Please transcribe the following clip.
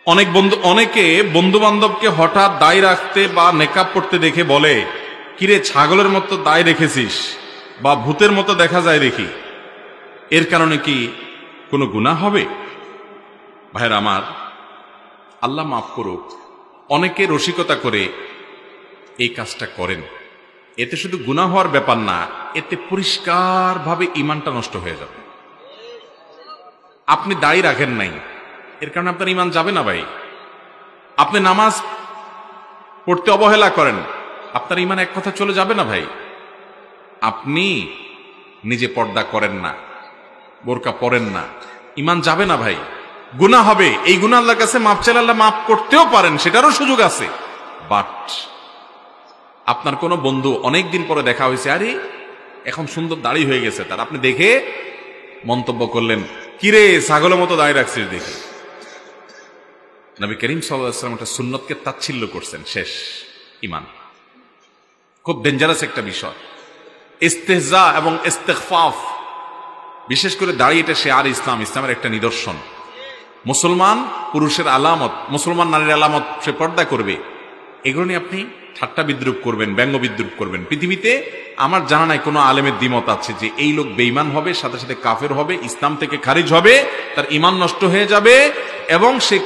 অনেকে বন্ধু বান্ধবকে হঠাৎ দায় রাখতে বা নেকাব পড়তে দেখে বলে, কিরে ছাগলের মতো দায় রেখেছিস বা ভূতের মতো দেখা যায় দেখি, এর কারণে কি কোনো গুনাহ হবে? ভাইয়ের আমার, আল্লাহ মাফ করুক, অনেকে রসিকতা করে এই কাজটা করেন। এতে শুধু গুনাহ হওয়ার ব্যাপার না, এতে পরিষ্কারভাবে ঈমানটা নষ্ট হয়ে যাবে। আপনি দাড়ি রাখেন নাই, এর কারণে আপনার ঈমান যাবে না ভাই। আপনি নামাজ পড়তে অবহেলা করেন, আপনার ঈমান এক কথা চলে যাবে না ভাই। আপনি নিজে পর্দা করেন না, বোরকা পরেন না, ঈমান যাবে না ভাই। গুনাহ হবে, এই গুনাহ আল্লাহর কাছে মাফ চাইলে আল্লাহ মাফ করতেও পারেন, সেটারও সুযোগ আছে। বাট আপনার কোনো বন্ধু অনেকদিন পরে দেখা হয়েছে, আরে এখন সুন্দর দাড়ি হয়ে গেছে তার, আপনি দেখে মন্তব্য করলেন, কিরে ছাগলের মতো দাড়ি রাখছিস দেখি। নবী করিম সাল্লাল্লাহু আলাইহি ওয়াসাল্লাম একটা সুন্নতকে তাচ্ছিল্য করছেন, শেষ ঈমান। খুব ডেঞ্জারাস একটা বিষয়। ইস্তেহজা এবং ইস্তেগফাফ, বিশেষ করে দাড়ি, এটা শেয়ার ইসলামের একটা নিদর্শন। মুসলমান পুরুষের আলামত, মুসলমান নারীর আলামত, সে পর্দা করবে। এগুলো নিয়ে আপনি ঠাট্টা বিদ্রুপ করবেন, ব্যঙ্গ বিদ্রুপ করবেন। পৃথিবীতে আমার জানা নাই কোনো আলেমের দ্বিমত আছে যে এই লোক বেঈমান হবে, সাথে সাথে কাফের হবে, ইসলাম থেকে খারিজ হবে, তার ঈমান নষ্ট হয়ে যাবে এবং সে